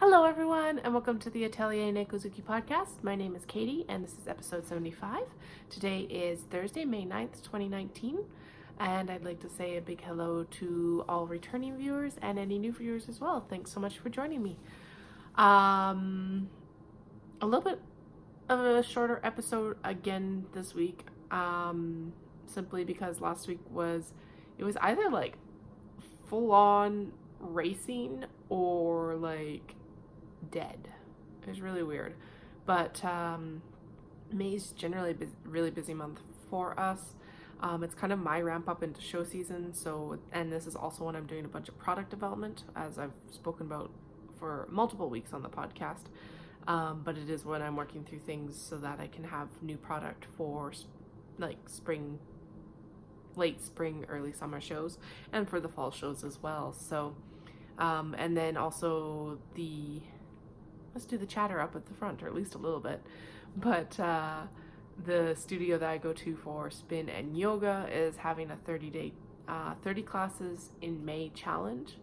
Hello, everyone, and welcome to the Atelier Nekozuki podcast. My name is Katie, and this is episode 75. Today is Thursday, May 9th, 2019, and I'd like to say a big hello to all returning viewers and any new viewers as well. Thanks so much for joining me. A little bit of a shorter episode again this week, simply because last week was either like full on racing or like dead. It was really weird, but May's generally really busy month for us. It's kind of my ramp up into show season, and this is also when I'm doing a bunch of product development, as I've spoken about for multiple weeks on the podcast. But it is when I'm working through things so that I can have new product for like late spring, early summer shows, and for the fall shows as well. So, and then also let's do the chatter up at the front, or at least a little bit. But the studio that I go to for spin and yoga is having a 30-day, 30 classes in May challenge.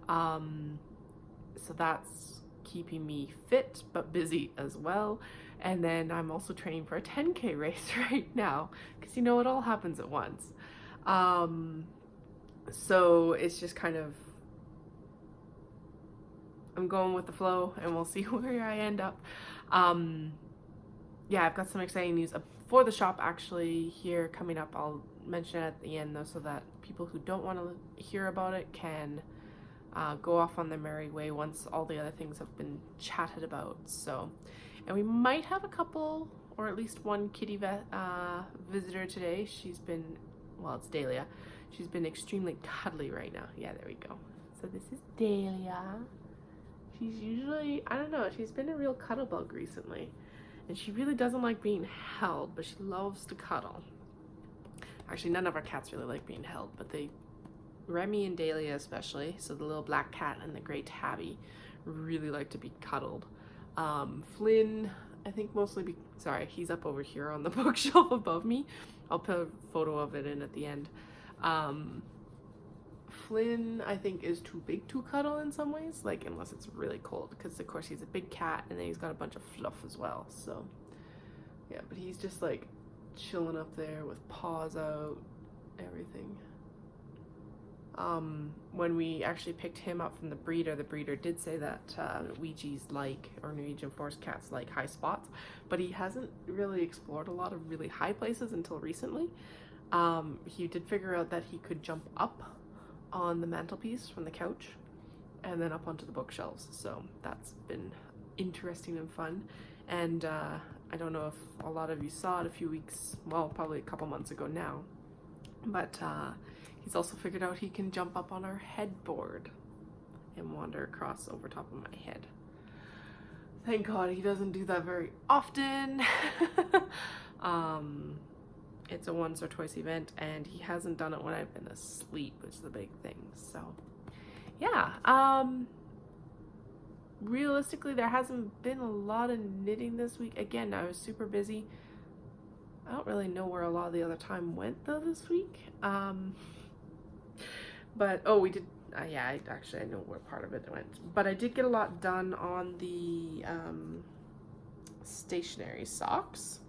So that's keeping me fit but busy as well. And then I'm also training for a 10K race right now, because it all happens at once. So it's just kind of, I'm going with the flow, and we'll see where I end up. Yeah, I've got some exciting news for the shop actually here coming up. I'll mention it at the end though, so that people who don't want to hear about it can go off on their merry way once all the other things have been chatted about. So, and we might have a couple, or at least one kitty visitor today. She's been, well, it's Dahlia. She's been extremely cuddly right now. Yeah, there we go. So this is Dahlia. She's usually, I don't know, she's been a real cuddle bug recently. And she really doesn't like being held, but she loves to cuddle. Actually, none of our cats really like being held, but Remy and Dahlia especially, so the little black cat and the gray tabby, really like to be cuddled. Flynn, I think mostly, he's up over here on the bookshelf above me. I'll put a photo of it in at the end. Flynn, I think, is too big to cuddle in some ways, like unless it's really cold, because of course he's a big cat, and then he's got a bunch of fluff as well. So yeah, but he's just like chilling up there with paws out, everything. When we actually picked him up from the breeder did say that Norwegian forest cats like high spots, but he hasn't really explored a lot of really high places until recently. He did figure out that he could jump up on the mantelpiece from the couch and then up onto the bookshelves, so that's been interesting and fun. And I don't know if a lot of you saw it probably a couple months ago now, but he's also figured out he can jump up on our headboard and wander across over top of my head. Thank God he doesn't do that very often. It's a once or twice event, and he hasn't done it when I've been asleep, which is the big thing. So yeah, realistically there hasn't been a lot of knitting this week. Again, I was super busy. I don't really know where a lot of the other time went though this week. But we did, I know where part of it went, but I did get a lot done on the stationary socks.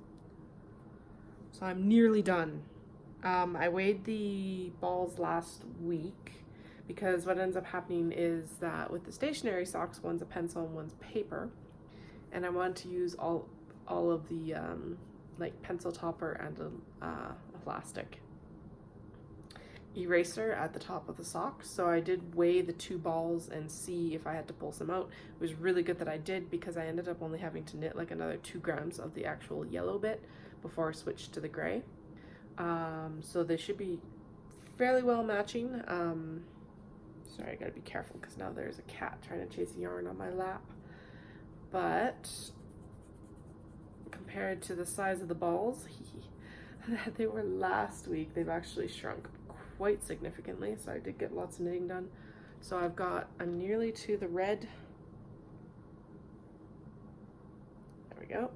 So I'm nearly done. I weighed the balls last week, because what ends up happening is that with the stationary socks, one's a pencil and one's paper, and I wanted to use all of the like pencil topper and a plastic eraser at the top of the socks. So I did weigh the two balls and see if I had to pull some out. It was really good that I did, because I ended up only having to knit like another 2 grams of the actual yellow bit before I switched to the gray. So they should be fairly well matching. Sorry, I gotta be careful because now there's a cat trying to chase a yarn on my lap. But compared to the size of the balls that they were last week, they've actually shrunk quite significantly. So I did get lots of knitting done. So I'm nearly to the red. There we go.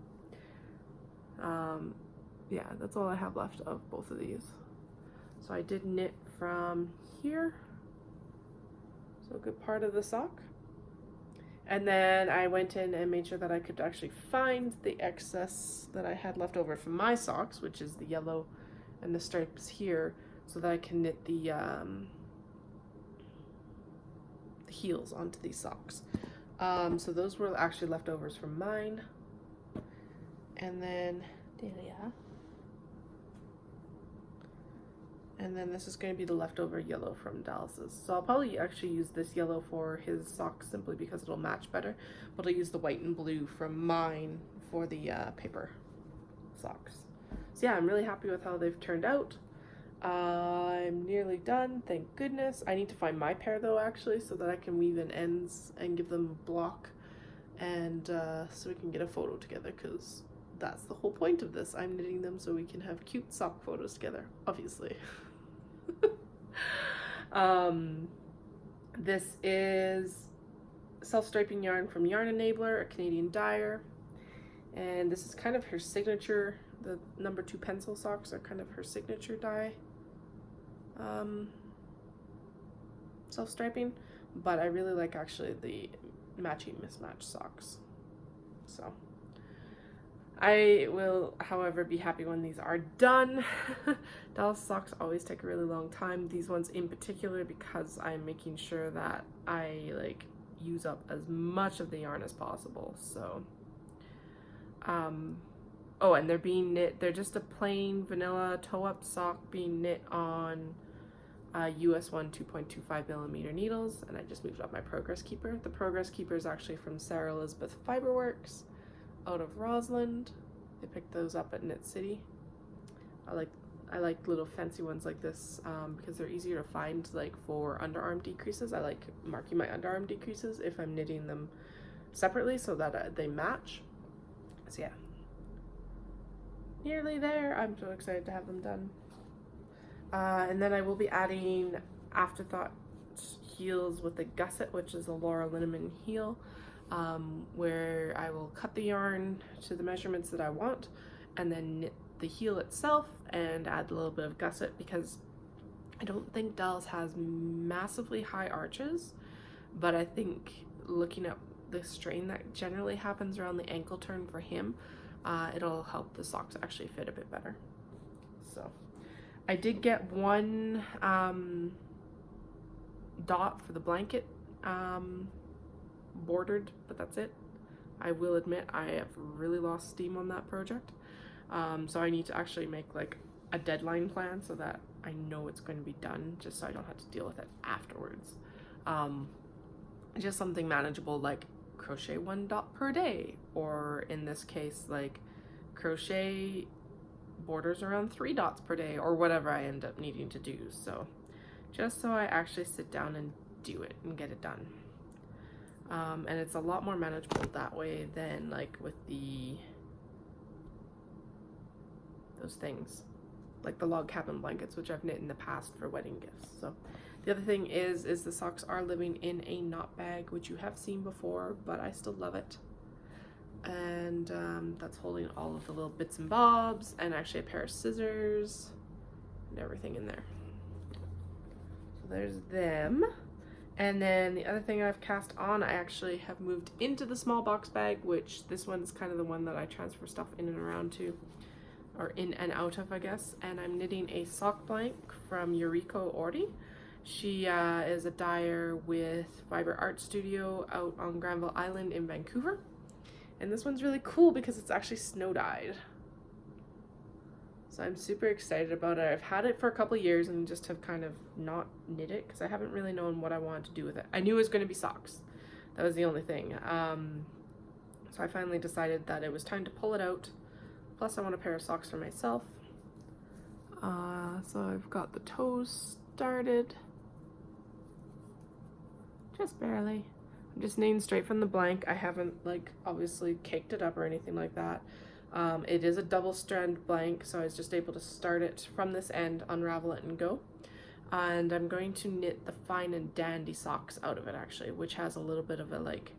Yeah, that's all I have left of both of these. So I did knit from here, so a good part of the sock, And then I went in and made sure that I could actually find the excess that I had left over from my socks, which is the yellow and the stripes here, so that I can knit the heels onto these socks. So those were actually leftovers from mine. And then Delia. And then this is going to be the leftover yellow from Dallas's. So I'll probably actually use this yellow for his socks simply because it'll match better. But I'll use the white and blue from mine for the paper socks. So yeah, I'm really happy with how they've turned out. I'm nearly done, thank goodness. I need to find my pair though, actually, so that I can weave in ends and give them a block. And so we can get a photo together, because that's the whole point of this. I'm knitting them so we can have cute sock photos together, obviously. This is self-striping yarn from Yarn Enabler, a Canadian dyer, and this is kind of her signature. The number 2 pencil socks are kind of her signature dye, self-striping, but I really like actually the matchy mismatch socks. So I will, however, be happy when these are done. Dallas socks always take a really long time. These ones in particular, because I'm making sure that I like use up as much of the yarn as possible. So, oh, and they're being knit. They're just a plain vanilla toe-up sock being knit on US 1 2.25 millimeter needles, and I just moved up my Progress Keeper. The Progress Keeper is actually from Sarah Elizabeth Fiberworks out of Roslyn. They picked those up at Knit City. I like little fancy ones like this because they're easier to find, like for underarm decreases. I like marking my underarm decreases if I'm knitting them separately so that they match. So yeah, nearly there. I'm so excited to have them done. And then I will be adding Afterthought heels with a gusset, which is a Laura Linneman heel. Where I will cut the yarn to the measurements that I want and then knit the heel itself and add a little bit of gusset, because I don't think Dallas has massively high arches, but I think looking at the strain that generally happens around the ankle turn for him, it'll help the socks actually fit a bit better. So I did get one dot for the blanket bordered, but that's it. I will admit I have really lost steam on that project, so I need to actually make like a deadline plan so that I know it's going to be done, just so I don't have to deal with it afterwards. Just something manageable, like crochet 1 dot per day, or in this case like crochet borders around 3 dots per day, or whatever I end up needing to do. So just so I actually sit down and do it and get it done. And it's a lot more manageable that way than like with those things like the log cabin blankets, which I've knit in the past for wedding gifts. So the other thing is the socks are living in a knot bag, which you have seen before, but I still love it. And that's holding all of the little bits and bobs, and actually a pair of scissors and everything in there. So there's them. And then the other thing I've cast on, I actually have moved into the small box bag, which this one's kind of the one that I transfer stuff in and around to, or in and out of, I guess. And I'm knitting a sock blank from Yuriko Ori. She is a dyer with Fiber Art Studio out on Granville Island in Vancouver. And this one's really cool because it's actually snow dyed. So I'm super excited about it. I've had it for a couple years and just have kind of not knit it because I haven't really known what I wanted to do with it. I knew it was going to be socks. That was the only thing. So I finally decided that it was time to pull it out. Plus I want a pair of socks for myself. So I've got the toes started. Just barely. I'm just knitting straight from the blank. I haven't like obviously caked it up or anything like that. It is a double strand blank, so I was just able to start it from this end, unravel it and go. And I'm going to knit the Fine and Dandy socks out of it actually, which has a little bit of a like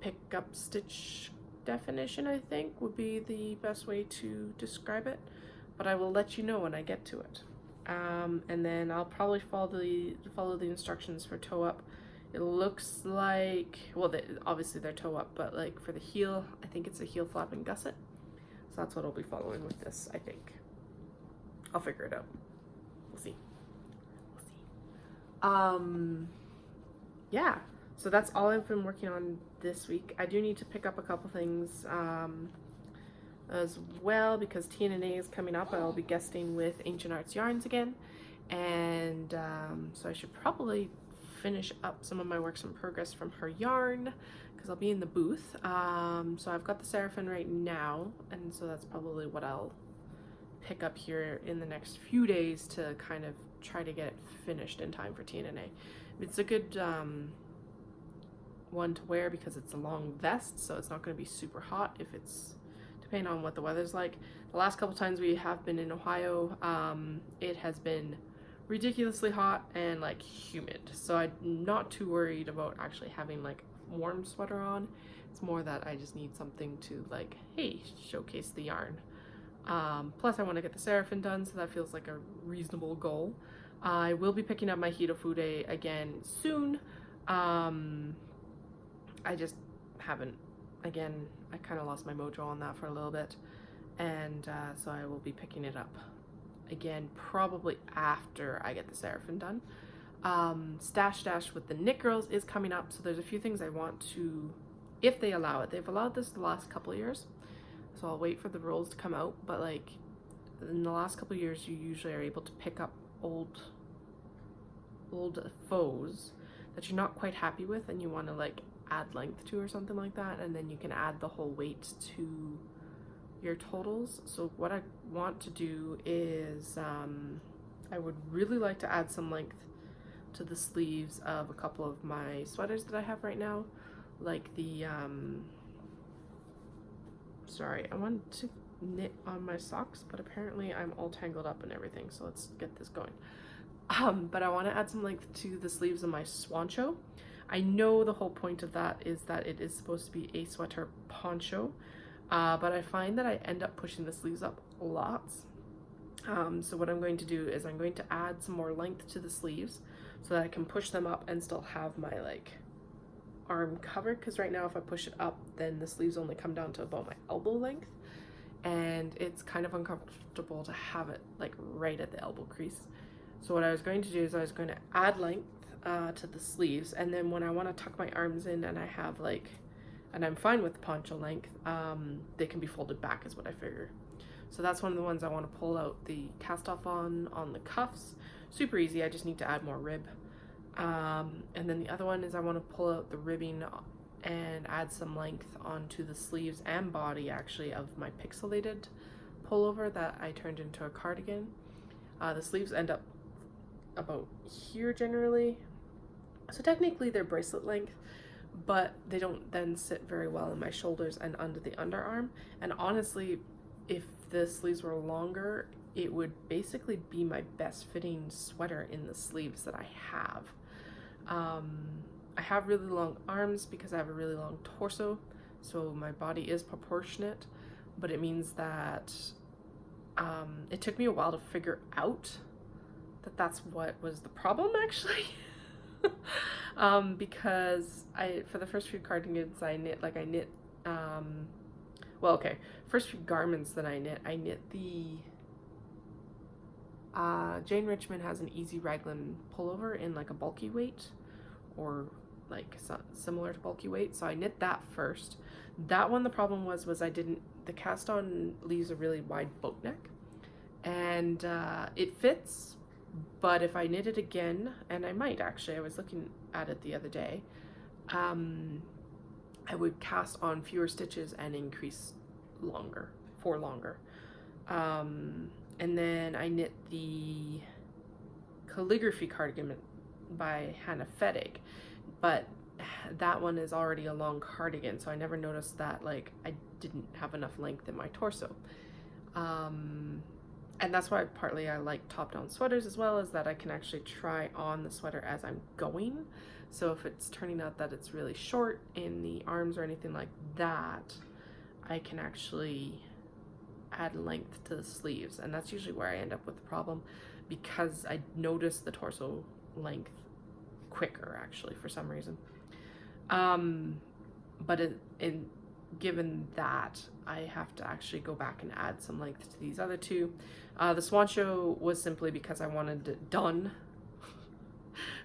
pick up stitch definition, I think would be the best way to describe it, but I will let you know when I get to it. And then I'll probably follow the instructions for toe up It looks like, well, obviously they're toe up, but like for the heel, I think it's a heel flap and gusset. So that's what I'll be following with this, I think. I'll figure it out. We'll see. We'll see. Yeah. So that's all I've been working on this week. I do need to pick up a couple things as well because TNA is coming up. I'll be guesting with Ancient Arts Yarns again. And so I should probably finish up some of my works in progress from her yarn because I'll be in the booth. So I've got the Seraphim right now, and so that's probably what I'll pick up here in the next few days to kind of try to get it finished in time for TNA. It's a good one to wear because it's a long vest, so it's not going to be super hot if it's depending on what the weather's like. The last couple times we have been in Ohio, it has been ridiculously hot and like humid, so I'm not too worried about actually having like a warm sweater on. It's more that I just need something to like, hey, showcase the yarn. Plus I want to get the Seraphim done, so that feels like a reasonable goal. I will be picking up my Hitofude again soon. I just haven't, again, I kind of lost my mojo on that for a little bit, and so I will be picking it up again probably after I get the Seraphim done. Stash Dash with the Knit Girls is coming up, so there's a few things I want to, if they allow it. They've allowed this the last couple of years, so I'll wait for the rules to come out, but like in the last couple of years you usually are able to pick up old faux that you're not quite happy with and you want to like add length to or something like that, and then you can add the whole weight to your totals. So what I want to do is I would really like to add some length to the sleeves of a couple of my sweaters that I have right now, like the sorry, I wanted to knit on my socks, but apparently I'm all tangled up and everything, so let's get this going. But I want to add some length to the sleeves of my Swancho. I know the whole point of that is that it is supposed to be a sweater poncho, but I find that I end up pushing the sleeves up lots. So what I'm going to do is I'm going to add some more length to the sleeves so that I can push them up and still have my like arm covered, because right now if I push it up then the sleeves only come down to about my elbow length, and it's kind of uncomfortable to have it like right at the elbow crease. So what I was going to do is I was going to add length to the sleeves, and then when I want to tuck my arms in and I have like, and I'm fine with the poncho length, they can be folded back is what I figure. So that's one of the ones I want to pull out the cast off on the cuffs. Super easy, I just need to add more rib. And then the other one is I want to pull out the ribbing and add some length onto the sleeves and body actually of my pixelated pullover that I turned into a cardigan. The sleeves end up about here generally, so technically they're bracelet length, but they don't then sit very well in my shoulders and under the underarm. And honestly, if the sleeves were longer, it would basically be my best fitting sweater in the sleeves that I have. I have really long arms because I have a really long torso, so my body is proportionate, but it means that it took me a while to figure out that that's what was the problem actually. Because for the first few cardigans I knit well, okay, first few garments that I knit the Jane Richmond has an easy raglan pullover in like a bulky weight, or like similar to bulky weight, so I knit that first. That one, the problem was the cast on leaves a really wide boat neck, and it fits, but if I knit it again, and I might actually, I was looking at it the other day, I would cast on fewer stitches and increase longer. And then I knit the Calligraphy cardigan by Hannah Fettig, but that one is already a long cardigan, so I never noticed that like I didn't have enough length in my torso. And that's why partly I like top-down sweaters as well, is that I can actually try on the sweater as I'm going. So if it's turning out that it's really short in the arms or anything like that, I can actually add length to the sleeves, and that's usually where I end up with the problem, because I notice the torso length quicker actually for some reason. But given that, I have to actually go back and add some length to these other two. The Swan Show was simply because I wanted it done,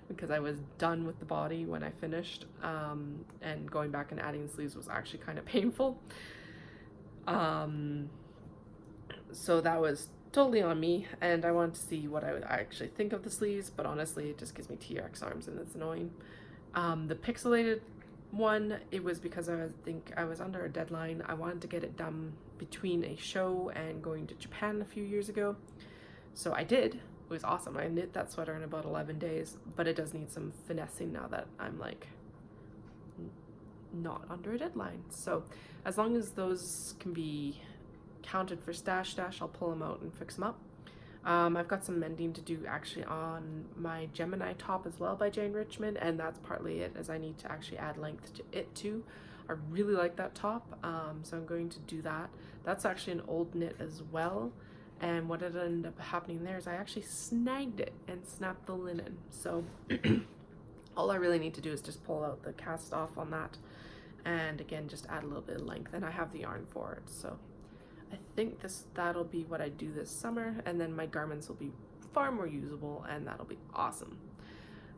because I was done with the body when I finished, and going back and adding sleeves was actually kind of painful. So that was totally on me, and I wanted to see what I would actually think of the sleeves, but honestly it just gives me T-Rex arms and it's annoying. The pixelated one, it was because I think I was under a deadline. I wanted to get it done between a show and going to Japan a few years ago, so I did. It was awesome. I knit that sweater in about 11 days, but it does need some finessing now that I'm like not under a deadline. So as long as those can be counted for stash, I'll pull them out and fix them up. I've got some mending to do actually on my Gemini top as well by Jane Richmond, and that's partly it, as I need to actually add length to it too. I really like that top, so I'm going to do that. That's actually an old knit as well, and what ended up happening there is I actually snagged it and snapped the linen. So all I really need to do is just pull out the cast off on that, and again just add a little bit of length, and I have the yarn for it. So I think that'll be what I do this summer, and then my garments will be far more usable, and that'll be awesome.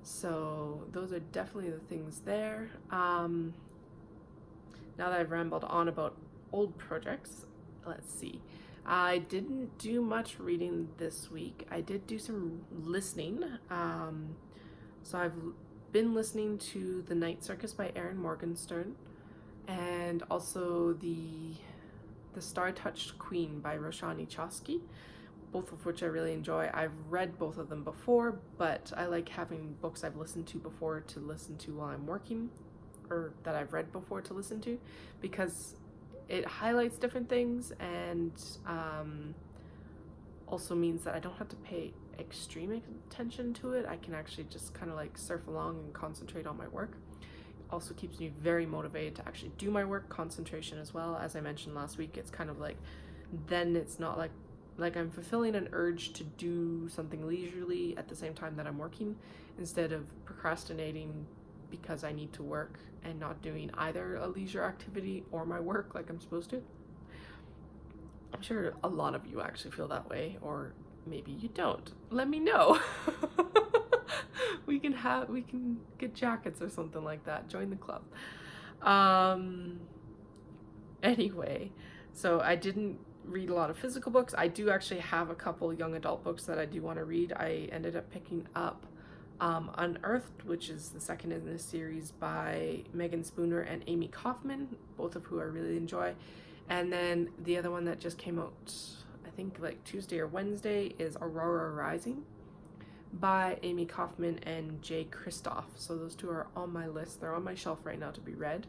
So those are definitely the things there. Now that I've rambled on about old projects, let's see. I didn't do much reading this week. I did do some listening. So I've been listening to The Night Circus by Erin Morgenstern, and also the Star-Touched Queen by Roshani Chosky, both of which I really enjoy. I've read both of them before, but I like having books I've listened to before to listen to while I'm working, or that I've read before to listen to, because it highlights different things, and also means that I don't have to pay extreme attention to it. I can actually just kind of like surf along and concentrate on my work. Also keeps me very motivated to actually do my work. Concentration as well, as I mentioned last week. It's kind of like, then it's not like I'm fulfilling an urge to do something leisurely at the same time that I'm working, instead of procrastinating because I need to work and not doing either a leisure activity or my work like I'm supposed to. I'm sure a lot of you actually feel that way, or maybe you don't. Let me know. We can get jackets or something like that. Join the club. Anyway, so I didn't read a lot of physical books. I do actually have a couple young adult books that I do want to read. I ended up picking up Unearthed, which is the second in this series by Megan Spooner and Amy Kaufman, both of who I really enjoy. And then the other one that just came out, I think like Tuesday or Wednesday, is Aurora Rising by Amy Kaufman and Jay Kristoff. So those two are on my list. They're on my shelf right now to be read,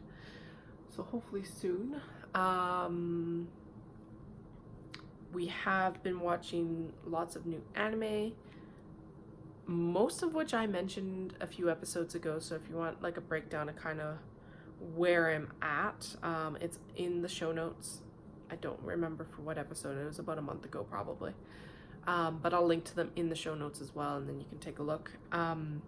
so hopefully soon. We have been watching lots of new anime, most of which I mentioned a few episodes ago, so if you want like a breakdown of kind of where I'm at, it's in the show notes. I don't remember for what episode. It was about a month ago probably. But I'll link to them in the show notes as well, and then you can take a look. And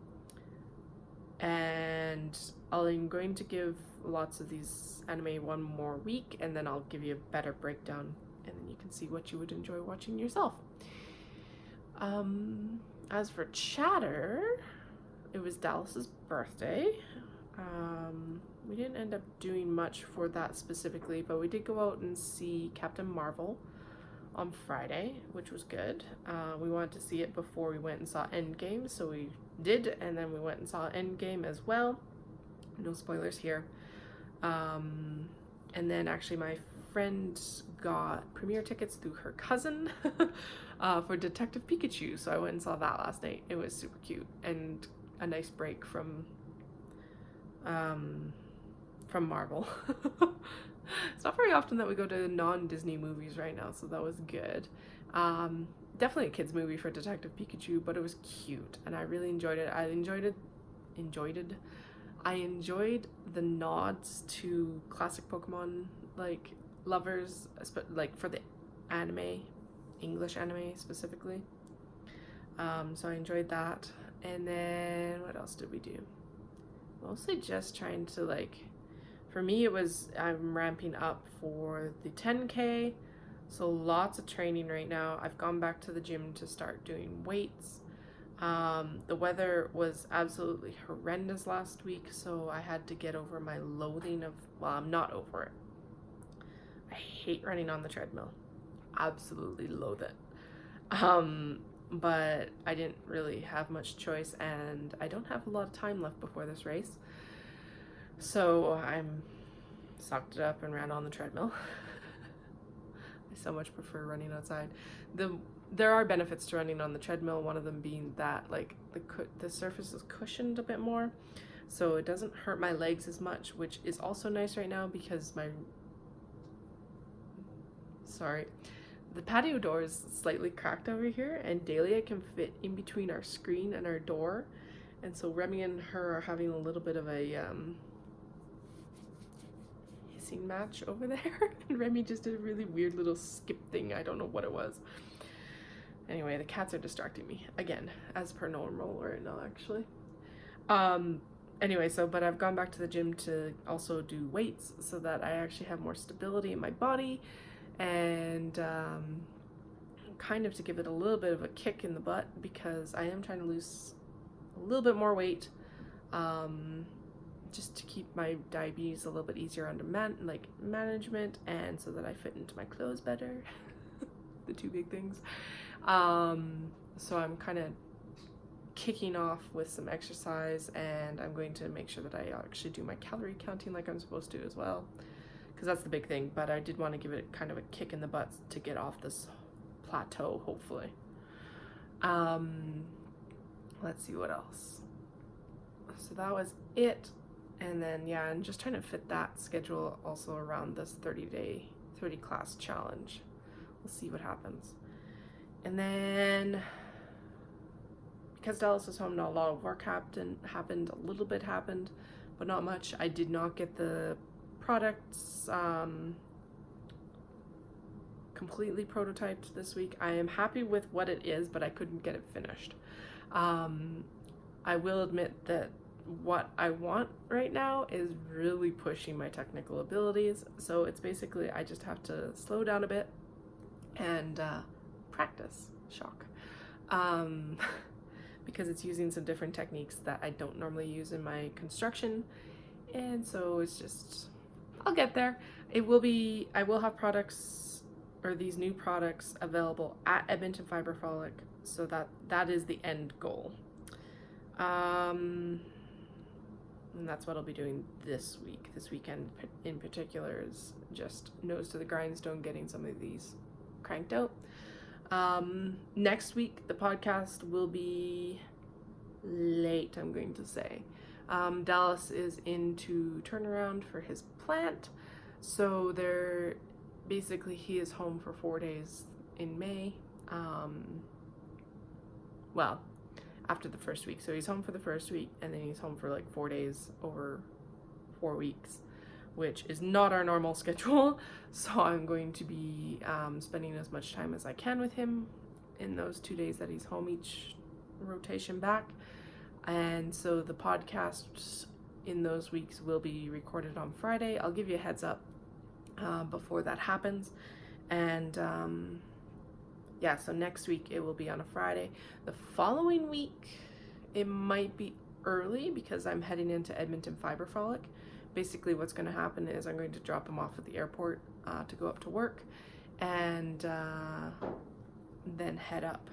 I'm going to give lots of these anime one more week, and then I'll give you a better breakdown, and then you can see what you would enjoy watching yourself. As for chatter, it was Dallas's birthday. We didn't end up doing much for that specifically, but we did go out and see Captain Marvel on Friday, which was good. We wanted to see it before we went and saw Endgame, so we did, and then we went and saw Endgame as well. No spoilers here. And then actually my friend got premiere tickets through her cousin for Detective Pikachu, so I went and saw that last night. It was super cute and a nice break from Marvel. It's not very often that we go to non-Disney movies right now, so that was good. Definitely a kids movie for Detective Pikachu, but it was cute and I really enjoyed it. I enjoyed the nods to classic Pokemon like lovers, like for the anime, English anime specifically. So I enjoyed that. And then what else did we do? Mostly just trying to, like, for me it was, I'm ramping up for the 10K, so lots of training right now. I've gone back to the gym to start doing weights. The weather was absolutely horrendous last week, so I had to get over my loathing of, well, I'm not over it. I hate running on the treadmill. Absolutely loathe it. But I didn't really have much choice, and I don't have a lot of time left before this race. So I sucked it up and ran on the treadmill. I so much prefer running outside. There are benefits to running on the treadmill, one of them being that, like, the surface is cushioned a bit more, so it doesn't hurt my legs as much, which is also nice right now because the patio door is slightly cracked over here, and Dahlia can fit in between our screen and our door, and so Remy and her are having a little bit of a hissing match over there. And Remy just did a really weird little skip thing. I don't know what it was. Anyway, the cats are distracting me again, as per normal right now, actually. Anyway, but I've gone back to the gym to also do weights so that I actually have more stability in my body, and kind of to give it a little bit of a kick in the butt, because I am trying to lose a little bit more weight, just to keep my diabetes a little bit easier under management, and so that I fit into my clothes better. The two big things. So I'm kind of kicking off with some exercise, and I'm going to make sure that I actually do my calorie counting like I'm supposed to as well, because that's the big thing. But I did want to give it kind of a kick in the butt to get off this plateau, hopefully. Let's see what else. So that was it. And then, yeah, I'm just trying to fit that schedule also around this 30 class challenge. We'll see what happens. And then, because Dallas was home, not a lot of work happened. A little bit happened, but not much. I did not get the products completely prototyped this week. I am happy with what it is, but I couldn't get it finished. I will admit that what I want right now is really pushing my technical abilities. So it's basically, I just have to slow down a bit and practice. Shock. Because it's using some different techniques that I don't normally use in my construction, and so it's just, I'll get there. I will have products, or these new products, available at Edmonton Fiberfrolic, so that is the end goal. And that's what I'll be doing this week. This weekend in particular is just nose to the grindstone, getting some of these cranked out. Next week, the podcast will be late, I'm going to say. Dallas is into turnaround for his plant, so he is home for 4 days in May. Well, after the first week. So he's home for the first week, and then he's home for like 4 days over 4 weeks, which is not our normal schedule. So I'm going to be spending as much time as I can with him in those 2 days that he's home each rotation back. And so the podcasts in those weeks will be recorded on Friday. I'll give you a heads up before that happens. And yeah, so next week it will be on a Friday. The following week it might be early because I'm heading into Edmonton Fiberfrolic. Basically what's going to happen is I'm going to drop him off at the airport to go up to work, and then head up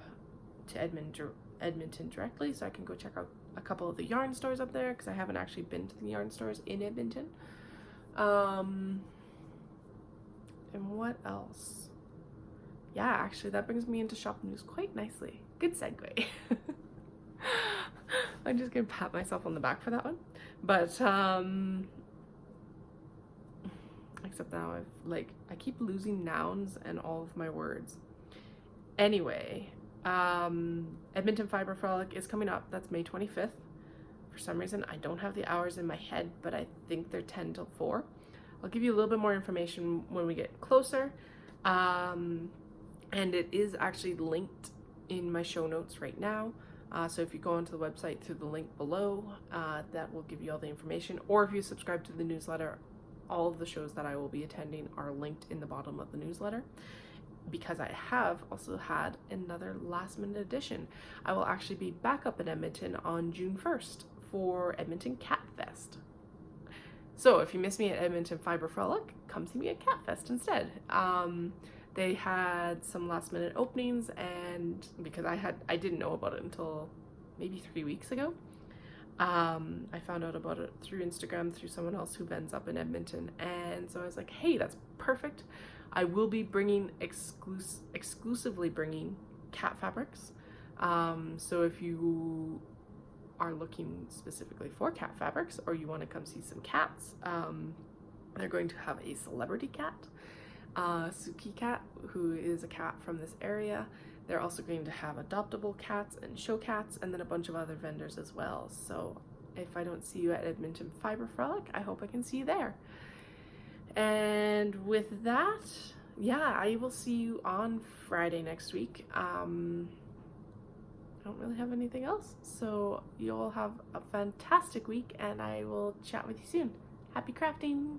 to Edmonton directly, so I can go check out a couple of the yarn stores up there, because I haven't actually been to the yarn stores in Edmonton. And what else? Yeah, actually that brings me into shop news quite nicely. Good segue. I'm just gonna pat myself on the back for that one. But except now I keep losing nouns and all of my words. Anyway, Edmonton Fiberfrolic is coming up. That's May 25th. For some reason, I don't have the hours in my head, but I think they're 10 till 4. I'll give you a little bit more information when we get closer. And it is actually linked in my show notes right now. So if you go onto the website through the link below, that will give you all the information. Or if you subscribe to the newsletter, all of the shows that I will be attending are linked in the bottom of the newsletter. Because I have also had another last minute addition. I will actually be back up in Edmonton on June 1st for Edmonton Cat Fest. So if you miss me at Edmonton Fiber Frolic, come see me at Cat Fest instead. They had some last minute openings, and because I didn't know about it until maybe 3 weeks ago. I found out about it through Instagram, through someone else who ends up in Edmonton, and so I was like, hey, that's perfect. I will be bringing exclusively bringing cat fabrics. So if you are looking specifically for cat fabrics, or you want to come see some cats, they're going to have a celebrity cat, Suki cat, who is a cat from this area. They're also going to have adoptable cats and show cats, and then a bunch of other vendors as well. So if I don't see you at Edmonton Fiber Frolic, I hope I can see you there. And with that, yeah, I will see you on Friday next week. I don't really have anything else. So you all have a fantastic week, and I will chat with you soon. Happy crafting!